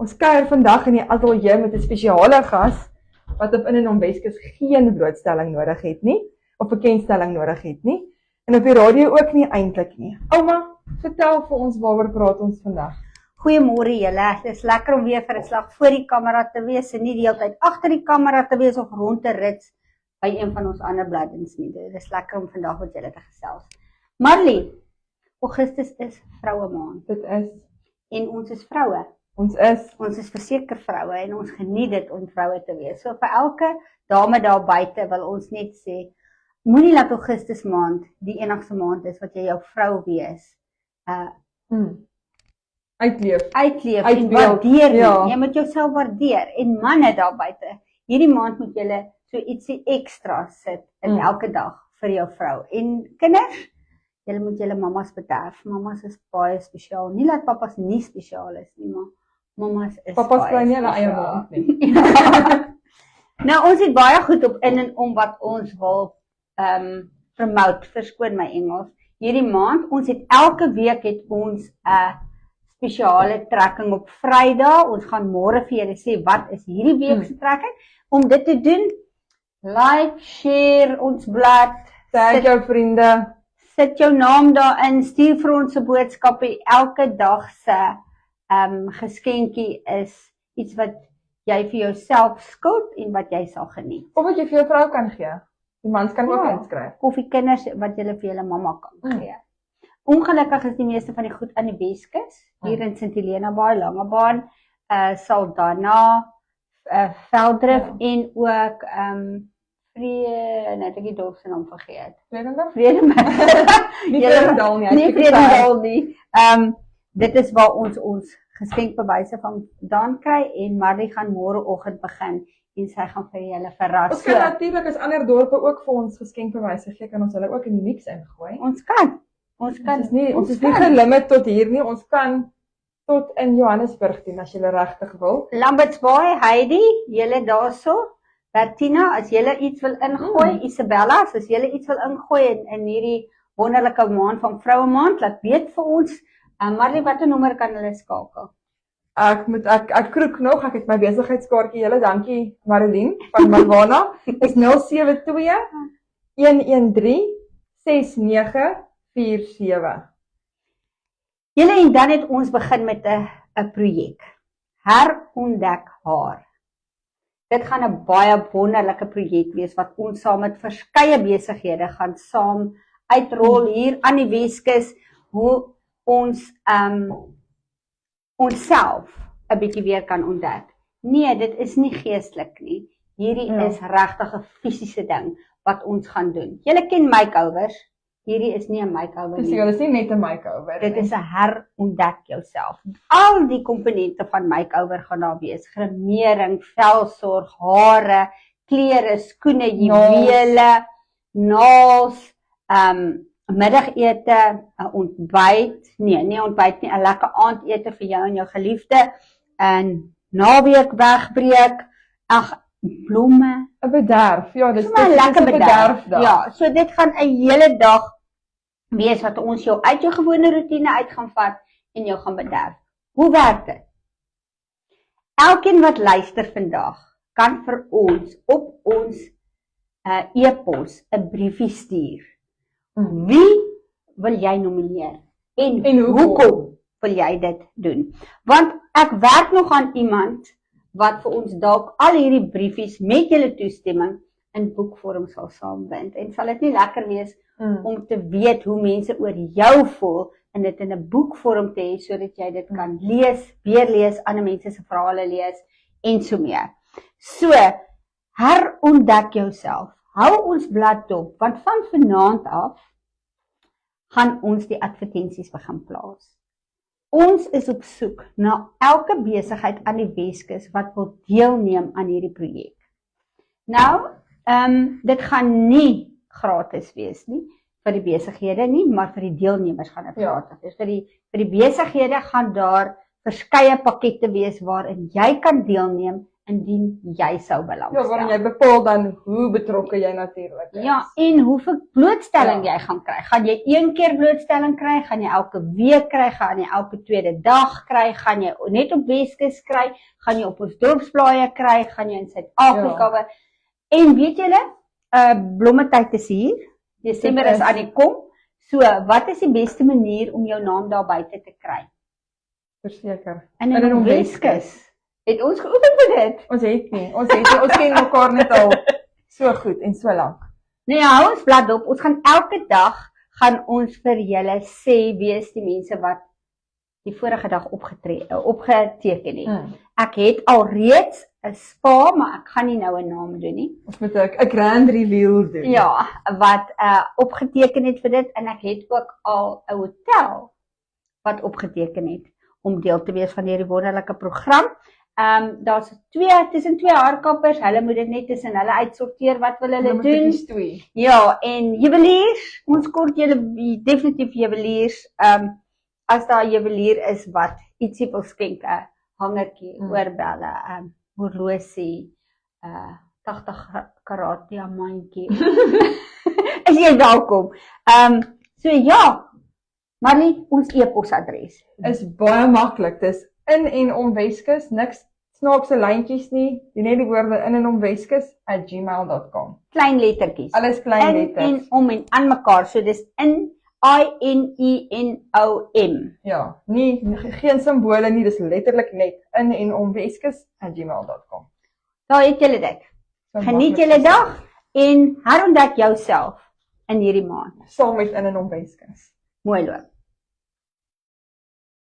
Ons kuier vandag in die ateljee met 'n spesiale gas wat op In en Om Weskus geen blootstelling nodig het nie, of bekendstelling nodig het nie, en op die radio ook nie eintlik nie. Ouma, vertel vir ons waaroor praat ons vandag. Goeiemôre julle. Dit is lekker om weer vir 'n slag voor die kamera te wees en nie die hele tyd agter die kamera te wees of rond te rits by een van ons ander bladdens nie. Dit is lekker om vandag met julle te gesels. Marlie, Augustus is vroue maand. Dit is, En ons is vroue. ons is verseker vroue en ons geniet dit om vroue te wees. So vir elke dame daar buite wil ons net sê, moenie laat Augustus maand die enigste maand is wat jy jou vrou wees. Uitleef. Uitleef en Uitbeeld, waardeer nie. ja. Jy moet jouself waardeer. En manne daar buite, hierdie maand moet julle so ietsie ekstra sit in elke dag vir jou vrou. En kinders, julle moet julle mamas bederf. Mamas is baie spesiaal. Nie dat papas nie spesiaal is nie, maar mamas is Papa's kry baie nie hulle eie spesiaal. maand nie. Nou, ons het baie goed op In en Om wat ons wil promote, verskoon my Engels. Hierdie maand, ons het elke week het ons 'n spesiale trekking op Vrydag. Ons gaan môre vir julle sê wat is hierdie week se trekking. Om dit te doen, like, share ons blad, Tag jou vriende. sit jou naam daarin, stuur vir ons 'n boodskapie. Elke dag se geskenkie is iets wat jy vir jouself skuld en wat jy sal geniet. Of wat jy vir jou vrou kan gee. Die mans kan ook inskryf. Of die kinders wat jy vir julle mamma kan gee. Ongelukkig is die meeste van die goed aan die Weskus, hier in St Helena Baai, Langebaan, Saldanha, Velddrif en ook net ek die dorp se naam vergeet. Vredenburg. Nie Vredendal nie. Nie Vredendal nie. Dit is waar ons geskenkbewyse vandaan kry en Marlie gaan môreoggend begin en sy gaan vir julle verras. Ons kan natuurlik as ander dorpe ook vir ons geskenkbewyse gee, kan ons hulle ook in die mix ingooi. Ons kan. Ons is nie gelimiteerd tot hier nie. Ons kan tot in Johannesburg doen as jy regtig wil. Lamberts Baai, Heidi, julle daarso. Bertina, as julle iets wil ingooi, Isabella, as julle iets wil ingooi in hierdie wonderlike maand van vroue maand, laat weet vir ons. Marlie, watter nommer kan hulle skakel? Ek kroek nog, ek het my besigheidskaartjie. Julle dankie Marilien van Malwana. Is 072 113 6947. Julle en dan het ons begin met 'n projek. Herontdek haar. Dit gaan 'n baie wonderlike projek wees wat ons saam met verskeie besighede gaan saam uitrol hier aan die Weskus, hoe ons onsself 'n bietjie weer kan ontdek. Nee, dit is nie geestelik nie. Hierdie is regtig 'n fisiese ding wat ons gaan doen. Julle ken makeovers. Hierdie is nie 'n makeover nie. Dit is nie net 'n makeover. Dit is 'n herontdek jouself. Al die komponente van makeover gaan daar wees. Grimering, velsorg, hare, klere, skoene, juwele, nails, middagete, 'n ontbyt. Nee, ontbyt nie, 'n lekker aandete vir jou en jou geliefde. 'n Naweek wegbreek. Blomme, 'n bederf. Ja, dit is 'n lekker bederf. dag. Ja, so dit gaan 'n hele dag wees wat ons jou uit jou gewone roetine uit gaan vat en jou gaan bederf. Hoe werk dit? Elkeen wat luister vandag kan vir ons op ons e-pos 'n briefie stuur. Wie wil jy nomineer? En hoekom wil jy dit doen? Want ek werk nog aan iemand wat vir ons dalk al hierdie briefies met julle toestemming in boekvorm sal saambind. En sal dit nie lekker wees om te weet hoe mense oor jou voel en dit in 'n boekvorm te hê sodat jy dit kan lees, weer lees, ander mense se verhale lees en so meer. So, herontdek jouself. Hou ons blad dop, want van vanaand af gaan ons die advertensies begin plaas. Ons is op soek na elke besigheid aan die Weskus wat wil deelneem aan hierdie projek. Nou, dit gaan nie gratis wees nie vir die besighede nie, maar vir die deelnemers gaan dit gratis wees. Vir die besighede gaan daar verskeie pakkette wees waarin jy kan deelneem indien jy sou Ja, belangstel. waarin jy bepaal dan hoe betrokke jy natuurlik is. Ja, en hoeveel blootstelling Ja. jy gaan kry. Gaan jy 1 keer blootstelling kry? Gaan jy elke week kry? Gaan jy elke tweede dag kry? Gaan jy net op Weskus kry? Gaan jy op ons dorpsblaaie kry? Gaan jy in Suid-Afrika? En weet julle, blommetyd is hier. Desember Dit is is. aan die kom. So, wat is die beste manier om jou naam daar buite te kry? Verseker. In En 'n Weskus. Het ons geoefen vir dit? Ons het nie. Ons ken mekaar net al so goed en so lank. Nee, hou ons blad op. Ons gaan elke dag gaan ons vir julle sê wie is die mense wat die vorige dag opgeteken het. Ek het alreeds 'n spa, maar ek gaan nie nou 'n naam doen nie. Ons moet 'n grand reveal doen. Ja, wat opgeteken het vir dit en ek het ook al 'n hotel wat opgeteken het om deel te wees van hierdie wonderlike program. Daar's tussen twee haarkappers, hulle moet dit net tussen hulle uitsorteer wat wil hulle doen. Ja, en juweliers, ons kort julle definitief juweliers. As daar 'n juwelier is wat ietsie wil skenk, 'n hangertjie, oorbelle, horlosie, 80 karaat diamantjie. Is jy welkom. So ja, Marlie, ons e-posadres Is baie maklik. Dis in en om Weskus, niks snaakse lyntjies nie. Die net die woorde in en om Weskus@gmail.com. klein lettertjies. Alles klein In letters. en om en aan mekaar. So dis in INENOM. Ja, geen simbole nie, dis letterlik net in en om Weskus@gmail.com. Daar het julle dit. So Geniet maklik julle gesê. dag en herontdek jouself in hierdie maand. Saam met in en om Weskus. Mooi loop.